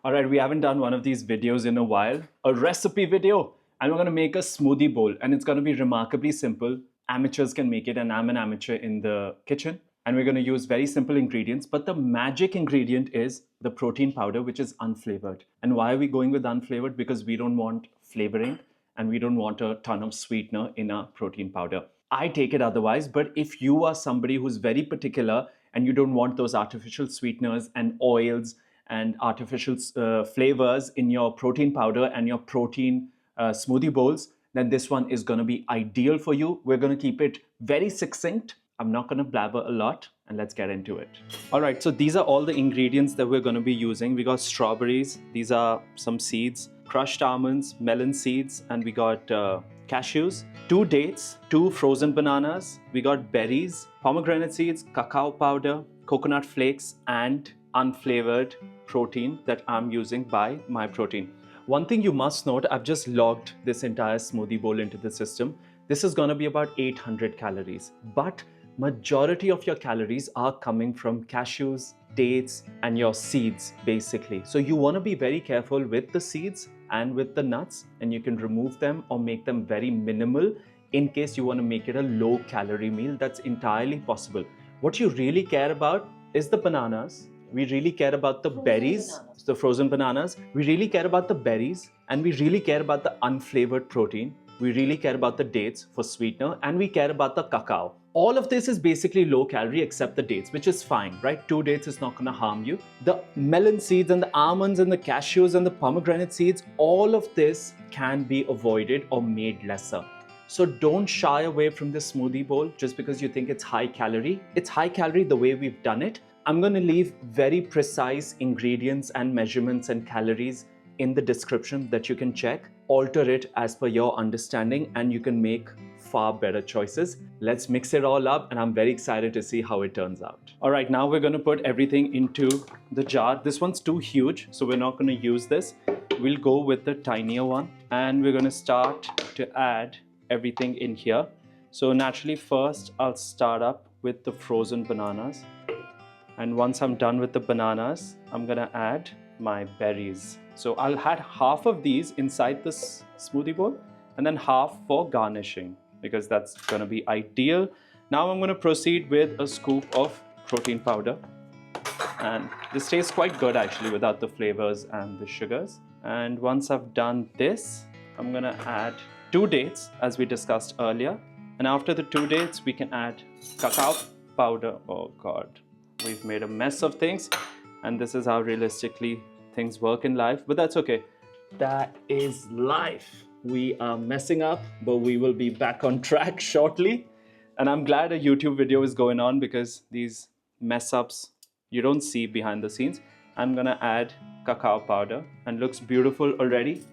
All right, we haven't done one of these videos in a while, a recipe video, and we're gonna make a smoothie bowl, and it's gonna be remarkably simple. Amateurs can make it, and I'm an amateur in the kitchen. And we're gonna use very simple ingredients, but the magic ingredient is the protein powder, which is unflavored. And why are we going with unflavored? Because we don't want flavoring, and we don't want a ton of sweetener in our protein powder. I take it otherwise, but if you are somebody who's very particular and you don't want those artificial sweeteners and oils and artificial flavors in your protein powder and your protein smoothie bowls, then this one is going to be ideal for you. We're going to keep it very succinct. I'm not going to blabber a lot, and let's get into it. All right, so these are all the ingredients that we're going to be using. We got strawberries, these are some seeds, crushed almonds, melon seeds, and we got cashews, 2 dates, 2 frozen bananas, we got berries, pomegranate seeds, cacao powder, coconut flakes, and unflavored protein that I'm using by My Protein. One thing you must note, I've just logged this entire smoothie bowl into the system. This is going to be about 800 calories, but majority of your calories are coming from cashews, dates, and your seeds basically. So you want to be very careful with the seeds and with the nuts, and you can remove them or make them very minimal in case you want to make it a low calorie meal. That's entirely possible. What you really care about is the bananas. We really care about the berries, the frozen bananas. We really care about the berries, and we really care about the unflavored protein. We really care about the dates for sweetener, and we care about the cacao. All of this is basically low calorie except the dates, which is fine, right? 2 dates is not going to harm you. The melon seeds and the almonds and the cashews and the pomegranate seeds, all of this can be avoided or made lesser. So don't shy away from this smoothie bowl just because you think it's high calorie. It's high calorie the way we've done it. I'm going to leave very precise ingredients and measurements and calories in the description that you can check. Alter it as per your understanding, and you can make far better choices. Let's mix it all up, and I'm very excited to see how it turns out. All right, now we're going to put everything into the jar. This one's too huge, so we're not going to use this. We'll go with the tinier one, and we're going to start to add everything in here. So naturally, first I'll start up with the frozen bananas. And once I'm done with the bananas, I'm gonna add my berries. So I'll add half of these inside this smoothie bowl and then half for garnishing because that's gonna be ideal. Now I'm gonna proceed with a scoop of protein powder. And this tastes quite good actually without the flavors and the sugars. And once I've done this, I'm gonna add 2 dates as we discussed earlier. And after the 2 dates, we can add cacao powder. Oh God. We've made a mess of things, and this is how realistically things work in life, but that's okay. That is life. We are messing up, but we will be back on track shortly. And I'm glad a YouTube video is going on because these mess ups you don't see behind the scenes. I'm gonna add cacao powder, and looks beautiful already.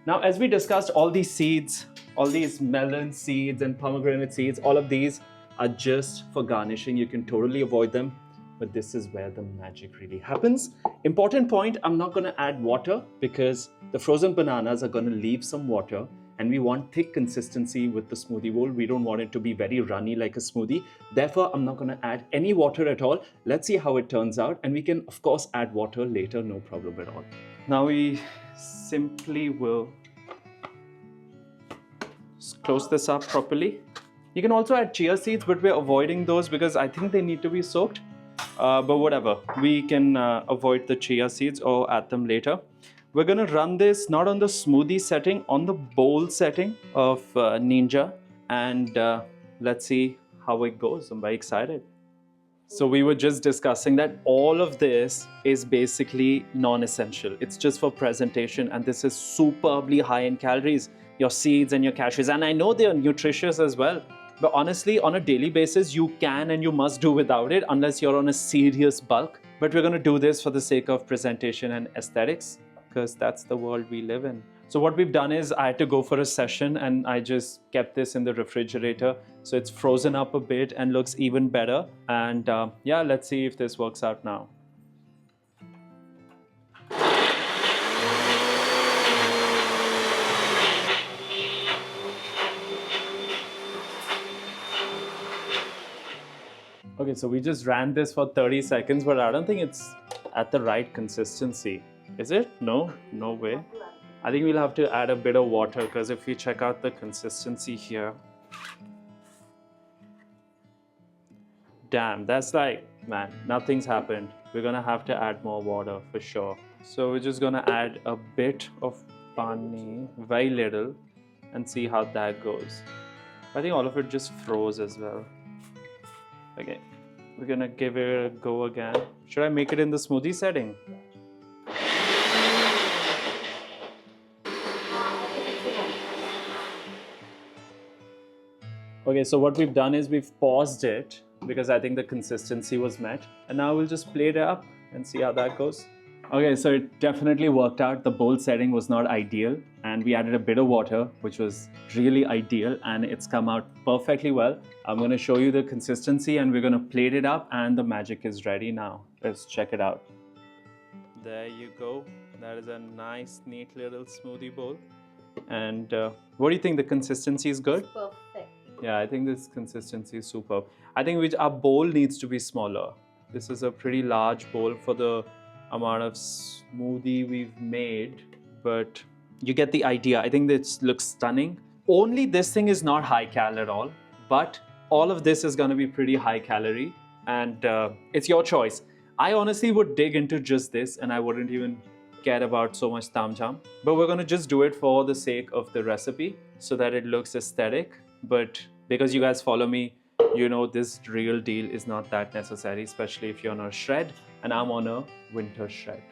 Now, as we discussed, all these seeds, all these melon seeds and pomegranate seeds, all of these are just for garnishing. You can totally avoid them. But this is where the magic really happens. Important point, I'm not going to add water because the frozen bananas are going to leave some water, and we want thick consistency with the smoothie bowl. We don't want it to be very runny like a smoothie. Therefore, I'm not going to add any water at all. Let's see how it turns out, and we can of course add water later, no problem at all. Now we simply will close this up properly. You can also add chia seeds, but we're avoiding those because I think they need to be soaked. But whatever, we can avoid the chia seeds or add them later. We're going to run this not on the smoothie setting, on the bowl setting of Ninja, and let's see how it goes. I'm very excited. So we were just discussing that all of this is basically non-essential. It's just for presentation, and this is superbly high in calories, your seeds and your cashews, and I know they are nutritious as well. But honestly, on a daily basis, you can and you must do without it unless you're on a serious bulk. But we're going to do this for the sake of presentation and aesthetics because that's the world we live in. So what we've done is I had to go for a session, and I just kept this in the refrigerator. So it's frozen up a bit and looks even better. And yeah, let's see if this works out now. Okay, so we just ran this for 30 seconds, but I don't think it's at the right consistency. Is it? No, no way. I think we'll have to add a bit of water because if we check out the consistency here, damn, that's like, man, nothing's happened. We're gonna have to add more water for sure. So we're just gonna add a bit of pani, very little, and see how that goes. I think all of it just froze as well. Okay, we're gonna give it a go again. Should I make it in the smoothie setting? Okay, so what we've done is we've paused it because I think the consistency was met. And now we'll just plate it up and see how that goes. Okay, so it definitely worked out. The bowl setting was not ideal and we added a bit of water, which was really ideal, and it's come out perfectly well. I'm gonna show you the consistency and we're gonna plate it up, and the magic is ready now. Let's check it out. There you go. That is a nice, neat little smoothie bowl. And what do you think? The consistency is good? Perfect. Yeah, I think this consistency is superb. I think our bowl needs to be smaller. This is a pretty large bowl for the amount of smoothie we've made, but you get the idea. I think this looks stunning. Only this thing is not high cal at all, but all of this is going to be pretty high calorie, and it's your choice. I honestly would dig into just this and I wouldn't even care about so much tamjam, but we're going to just do it for the sake of the recipe so that it looks aesthetic. But because you guys follow me, you know this real deal is not that necessary, especially if you're on a shred, and I'm on a winter shred.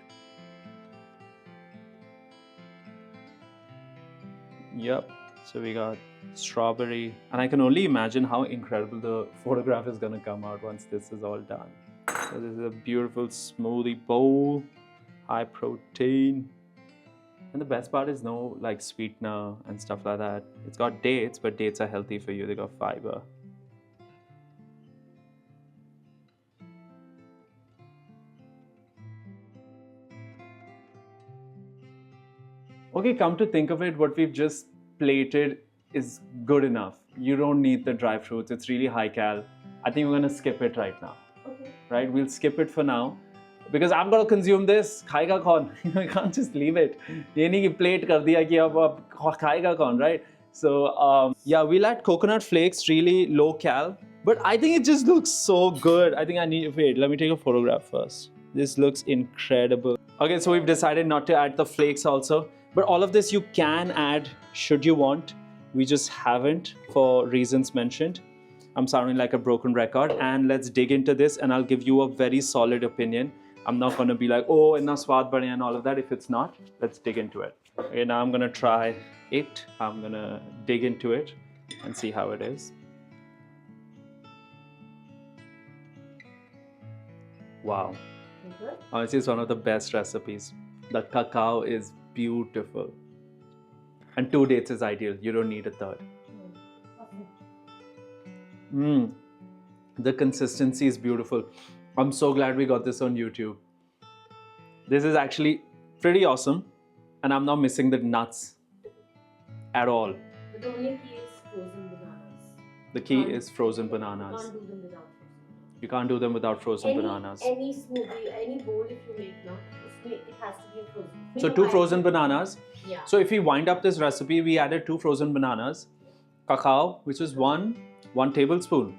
Yep, so we got strawberry, and I can only imagine how incredible the photograph is gonna come out once this is all done. So this is a beautiful smoothie bowl, high protein. And the best part is no like sweetener and stuff like that. It's got dates, but dates are healthy for you. They got fiber. Okay, come to think of it, what we've just plated is good enough. You don't need the dry fruits. It's really high cal. I think we're gonna skip it right now. Okay. Right? We'll skip it for now. Because I'm gonna consume this. खाएगा कौन? You can't just leave it. ये नहीं कि plate कर दिया कि अब खाएगा कौन, right? So yeah, we'll add coconut flakes, really low cal. But I think it just looks so good. I think I need, wait, let me take a photograph first. This looks incredible. Okay, so we've decided not to add the flakes also. But all of this you can add should you want. We just haven't for reasons mentioned. I'm sounding like a broken record, and let's dig into this and I'll give you a very solid opinion. I'm not going to be like, oh, inna swad badhiya and all of that if it's not. Let's dig into it. Okay, now I'm going to try it. I'm going to dig into it and see how it is. Wow. Honestly, it's one of the best recipes. The cacao is beautiful. And 2 dates is ideal. You don't need a third. The consistency is beautiful. I'm so glad we got this on YouTube. This is actually pretty awesome, and I'm not missing the nuts at all. But the only key is frozen bananas. The key is frozen bananas. You can't do them without frozen. You can't do them without frozen bananas. Any smoothie, any bowl if you make now, it has to be a frozen. So 2 frozen bananas. Yeah. So if we wind up this recipe, we added 2 frozen bananas, cacao, which is one tablespoon,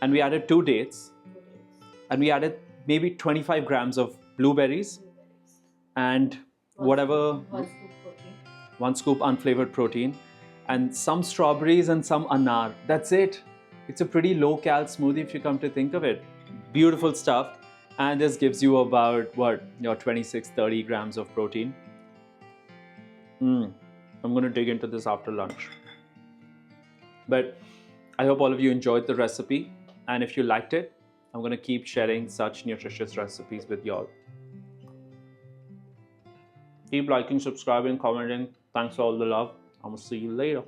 and we added 2 dates, and we added maybe 25 grams of blueberries, and whatever, 1 scoop unflavored protein, and some strawberries and some anar. That's it. It's a pretty low cal smoothie if you come to think of it. Beautiful stuff. And this gives you about what, 26-30 grams of protein. I'm going to dig into this after lunch. But I hope all of you enjoyed the recipe, and if you liked it, I'm going to keep sharing such nutritious recipes with y'all. Keep liking, subscribing, commenting. Thanks for all the love. I'm going to see you later.